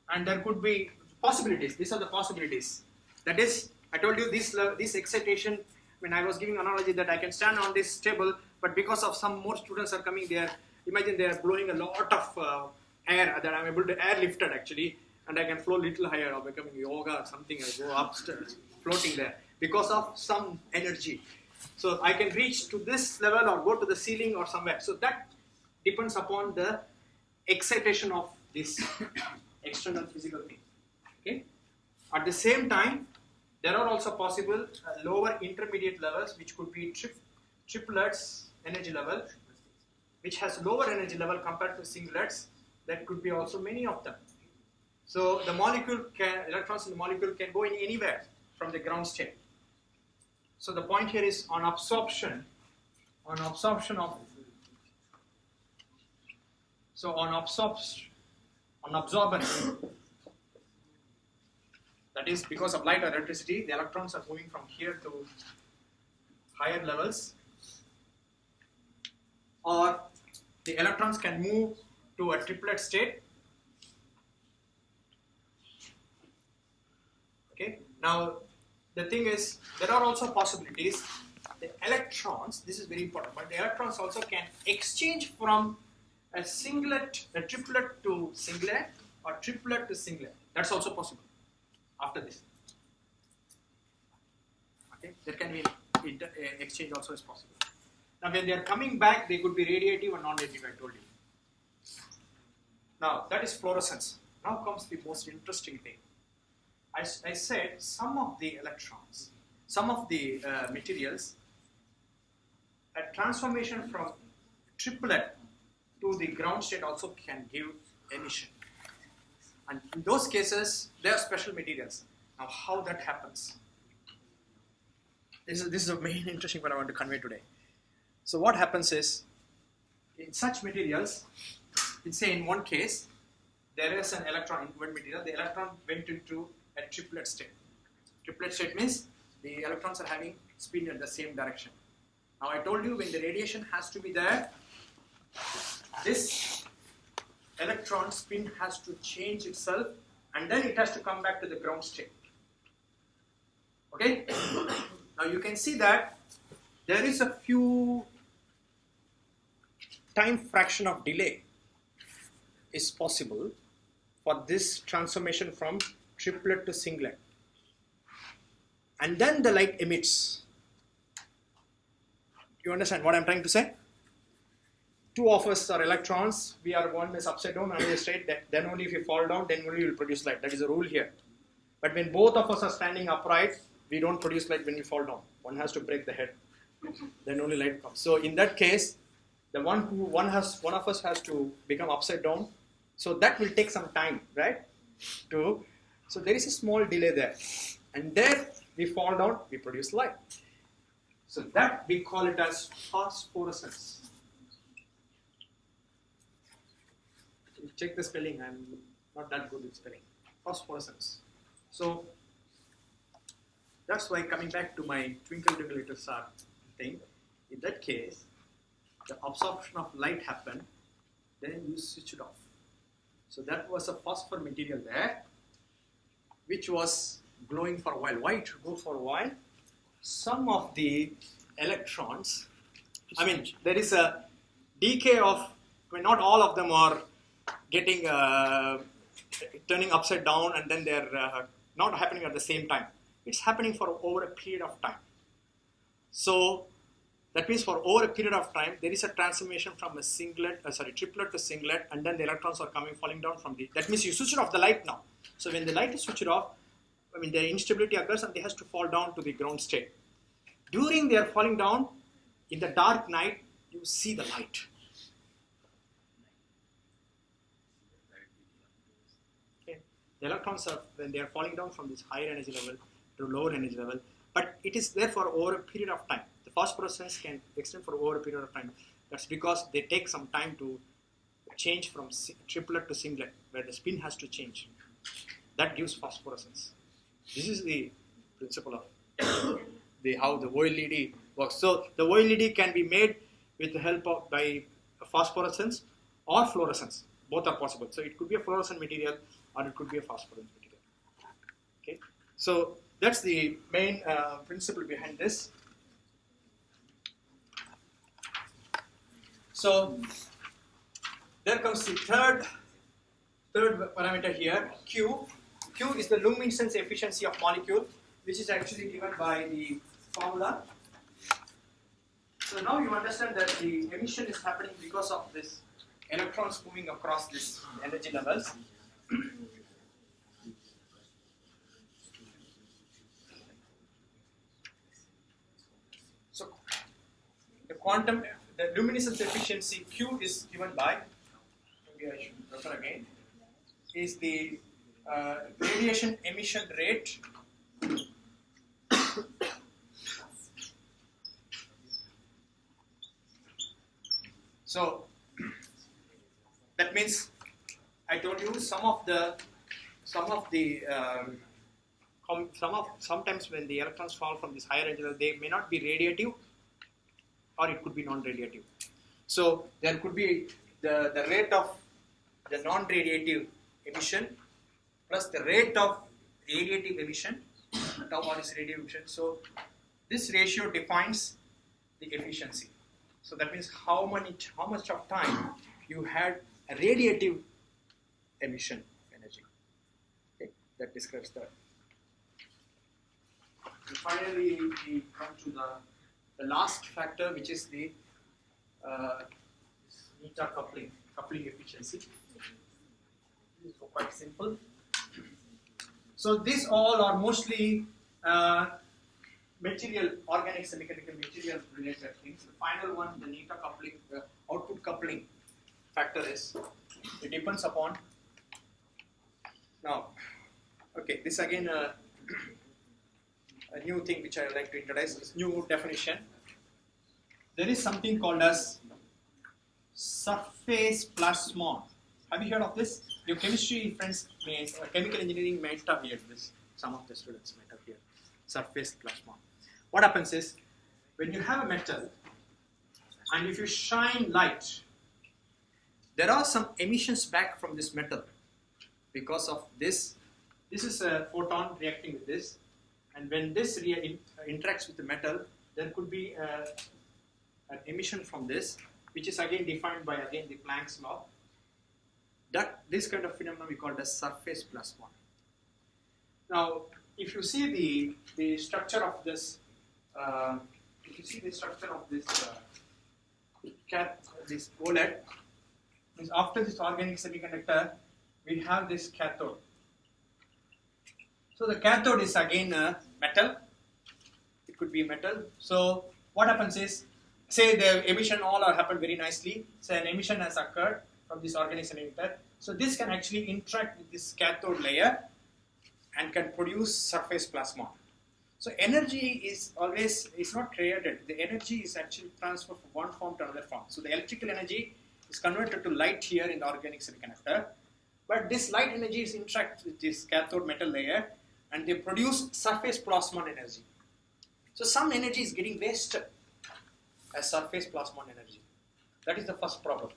and there could be possibilities. These are the possibilities. That is, I told you this excitation. When I was giving analogy that I can stand on this table, but because of some more students are coming there, imagine they are blowing a lot of air that I'm able to airlift it actually, and I can flow a little higher or becoming yoga or something. I go upstairs, floating there because of some energy. So I can reach to this level or go to the ceiling or somewhere. So that depends upon the excitation of this external physical thing. Okay. At the same time, there are also possible lower intermediate levels, which could be triplets energy level, which has lower energy level compared to singlets. That could be also many of them. So the electrons in the molecule can go in anywhere from the ground state. So the point here is on absorption of. So on absorbance. That is, because of light or electricity, the electrons are moving from here to higher levels, or the electrons can move to a triplet state. Okay. Now, the thing is, there are also possibilities. The electrons, this is very important, but the electrons also can exchange from a triplet to singlet, or triplet to singlet. That's also possible. After this, okay, there can be exchange also is possible. Now, when they are coming back, they could be radiative or non-radiative. I told you. Now, that is fluorescence. Now comes the most interesting thing. I said some of the electrons, some of the materials, a transformation from triplet to the ground state also can give emission. And in those cases, there are special materials. Now, how that happens? This is the main interesting point I want to convey today. So, what happens is, in such materials, let's say in one case, there is an electron in one material. The electron went into a triplet state. Triplet state means the electrons are having spin in the same direction. Now, I told you when the radiation has to be there, this electron spin has to change itself, and then it has to come back to the ground state. Okay? Now you can see that there is a few time fraction of delay is possible for this transformation from triplet to singlet. And then the light emits. You understand what I'm trying to say?
two of us are electrons, we are one is upside down, another is straight, then only if you fall down, then only you will produce light. That is the rule here. But when both of us are standing upright, we don't produce light when we fall down. One has to break the head. Then only light comes. So in that case, the one of us has to become upside down. So that will take some time, right? So there is a small delay there. And then we fall down, we produce light. So that we call it as phosphorescence. Check the spelling, I'm not that good with spelling. Phosphorescence. So that's why, coming back to my twinkle twinkle little star thing, in that case, the absorption of light happened, then you switch it off. So that was a phosphor material there, which was glowing for a while. Why it should go for a while? Some of the electrons, there is a decay of, not all of them are getting turning upside down and then they're not happening at the same time. It's happening for over a period of time. So that means for over a period of time, there is a transformation from a triplet to singlet, and then the electrons are falling down from the. That means you switch off the light now. So when the light is switched off, the instability occurs and they has to fall down to the ground state. During their falling down, in the dark night, you see the light. Okay. The electrons are, when they are falling down from this higher energy level to lower energy level, but it is there for over a period of time. The phosphorescence can extend for over a period of time. That's because they take some time to change from triplet to singlet, where the spin has to change. That gives phosphorescence. This is the principle of how the OLED works. So the OLED can be made with the help of by phosphorescence or fluorescence. Both are possible. So it could be a fluorescent material or it could be a phosphorescent material. Okay. So that's the main principle behind this. So there comes the third parameter here, Q. Q is the luminescence efficiency of molecule, which is actually given by the formula. So now you understand that the emission is happening because of this electrons moving across this energy levels. So the luminescence efficiency Q is given by, maybe I should refer again, is the radiation emission rate so that means I told you sometimes when the electrons fall from this higher energy level, they may not be radiative or it could be non-radiative. So there could be the rate of the non-radiative emission plus the rate of radiative emission, tau r is radiative emission. So this ratio defines the efficiency. So that means how much of time you had a radiative emission of energy. Okay, that describes that. And finally, we come to the last factor, which is the Nita coupling efficiency. This is quite simple. So these all are mostly organic semiconductor material related things. The final one, the Nita coupling, the output coupling factor is, it depends upon, now, okay, this again a new thing which I would like to introduce, this new definition. There is something called as surface plasmon. Have you heard of this? Your chemistry friends, chemical engineering might have heard this. Some of the students might have heard surface plasmon. What happens is, when you have a metal and if you shine light, there are some emissions back from this metal because of this. This is a photon reacting with this, and when this interacts with the metal, there could be an emission from this, which is again defined by the Planck's law. That this kind of phenomenon we call as surface plasmon. Now, if you see the structure of this, this OLED, is after this organic semiconductor, we have this cathode. So the cathode is again a metal. It could be metal. So what happens is, say the emission all are happened very nicely. So an emission has occurred from this organic semiconductor. So this can actually interact with this cathode layer and can produce surface plasma. So energy is not created. The energy is actually transferred from one form to another form. So the electrical energy is converted to light here in the organic semiconductor. But this light energy is interact with this cathode metal layer and they produce surface plasma energy. So some energy is getting wasted as surface plasma energy. That is the first problem.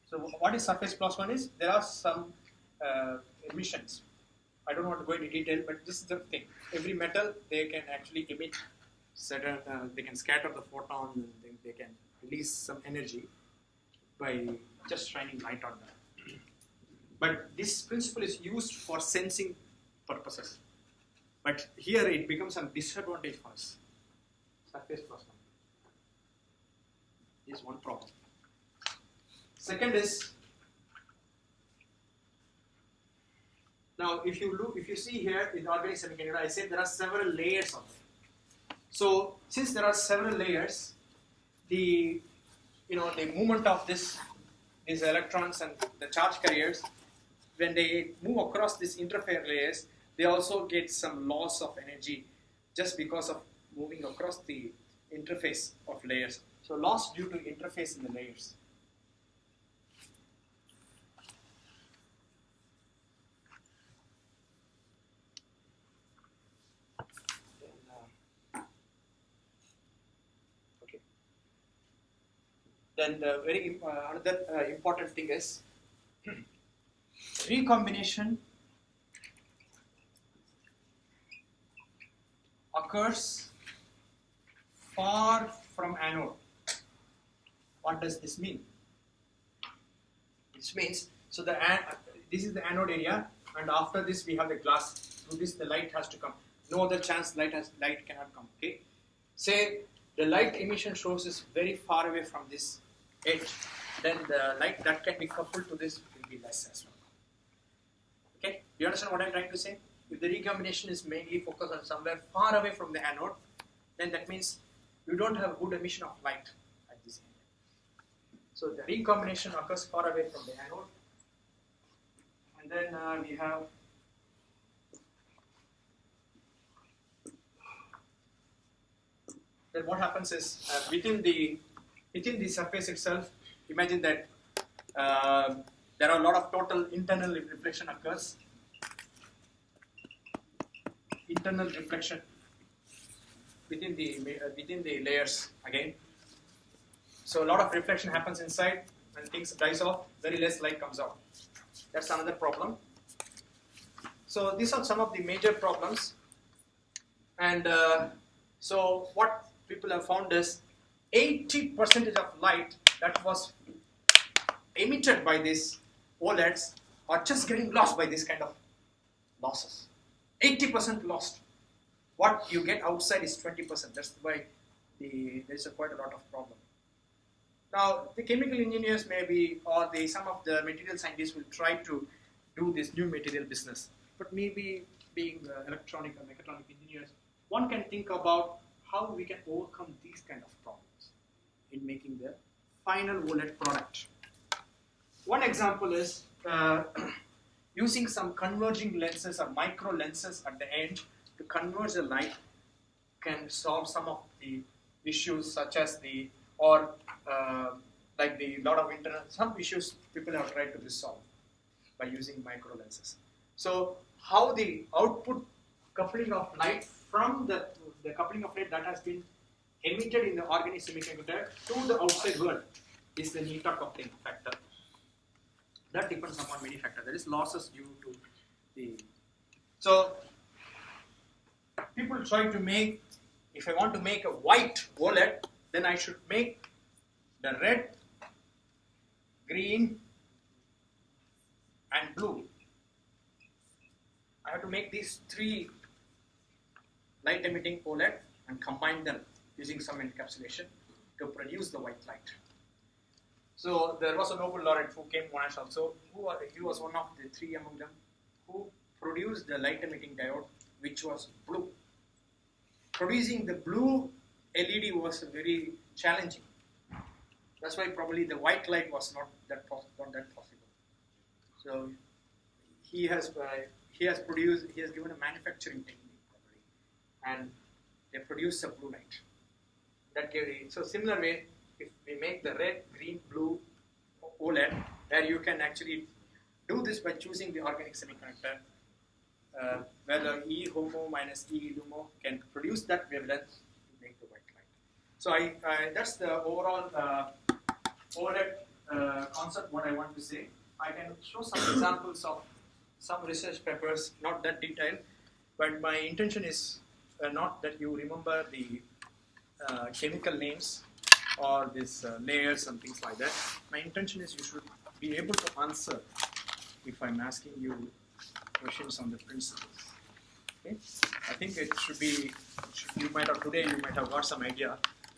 So what is surface plasma is? There are some emissions. I don't want to go into detail, but this is the thing. Every metal, they can actually emit certain, they can scatter the photons and they can release some energy by just shining light on them. But this principle is used for sensing purposes. But here it becomes a disadvantage for us. Surface plasma is one problem. Second is, now if you see here in organic semiconductor, I said there are several layers of it. So since there are several layers, the movement of these electrons and the charge carriers, when they move across these interface layers, they also get some loss of energy just because of moving across the interface of layers. So loss due to interface in the layers. Then the another important thing is recombination occurs far from anode. What does this mean? This means, so this is the anode area, and after this we have the glass. Through this the light has to come. No other chance light cannot come. Okay. Say the light emission source is very far away from this edge, then the light that can be coupled to this will be less as well. Okay, do you understand what I'm trying to say? If the recombination is mainly focused on somewhere far away from the anode, then that means you don't have good emission of light at this end. So the recombination occurs far away from the anode, and then we have then what happens is within the surface itself, imagine that there are a lot of total internal reflection occurs. Internal reflection within the layers again. So a lot of reflection happens inside, and things dies off. Very less light comes out. That's another problem. So these are some of the major problems. And so what people have found is 80% of light that was emitted by these OLEDs are just getting lost by this kind of losses. 80% lost. What you get outside is 20%. That's why there's quite a lot of problem. Now, the chemical engineers maybe, or some of the material scientists will try to do this new material business. But maybe being electronic or mechatronic engineers, one can think about how we can overcome these kind of problems in making the final OLED product. One example is using some converging lenses or micro lenses at the end to converge the light can solve some of the issues, such as like the lot of some issues people have tried to solve by using micro lenses. So how the output coupling of light from the coupling of light that has been emitted in the organic semiconductor to the outside world is the Nita coupling factor. That depends upon many factors. There is losses due to the. So people try to make, if I want to make a white OLED, then I should make the red, green, and blue. I have to make these three light emitting OLED and combined them using some encapsulation to produce the white light. So there was a Nobel laureate who came Monash also. He was one of the three among them who produced the light emitting diode, which was blue. Producing the blue LED was very challenging. That's why probably the white light was not that possible. So he has given a manufacturing technique probably, and they produced a blue light. That gave so similar way, if we make the red, green, blue OLED, where you can actually do this by choosing the organic semiconductor, where the E HOMO minus E LUMO can produce that wavelength to make the white light. So that's the overall OLED concept. What I want to say, I can show some examples of some research papers, not that detailed, but my intention is not that you remember the chemical names or these layers and things like that. My intention is you should be able to answer if I'm asking you questions on the principles. Okay? I think it should be, you might have got some idea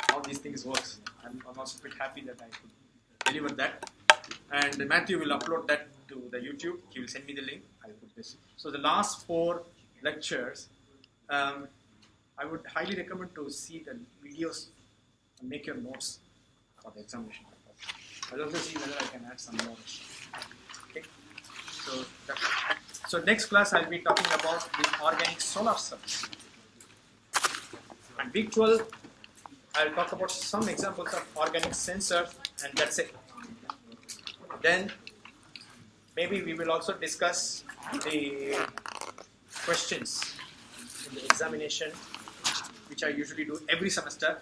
how these things works. I'm also pretty happy that I could deliver that. And Matthew will upload that to the YouTube. He will send me the link. I'll put this. So the last 4 lectures, I would highly recommend to see the videos and make your notes for the examination purpose. I'll also see whether I can add some more. Okay. So next class I'll be talking about the organic solar cells. And week 12, I'll talk about some examples of organic sensors, and that's it. Then maybe we will also discuss the questions in the examination, which I usually do every semester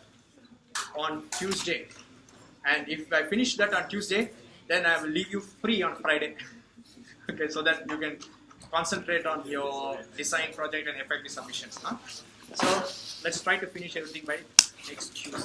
on Tuesday. And if I finish that on Tuesday, then I will leave you free on Friday. Okay, so that you can concentrate on your design project and FAQ submissions. Huh? So let's try to finish everything by next Tuesday.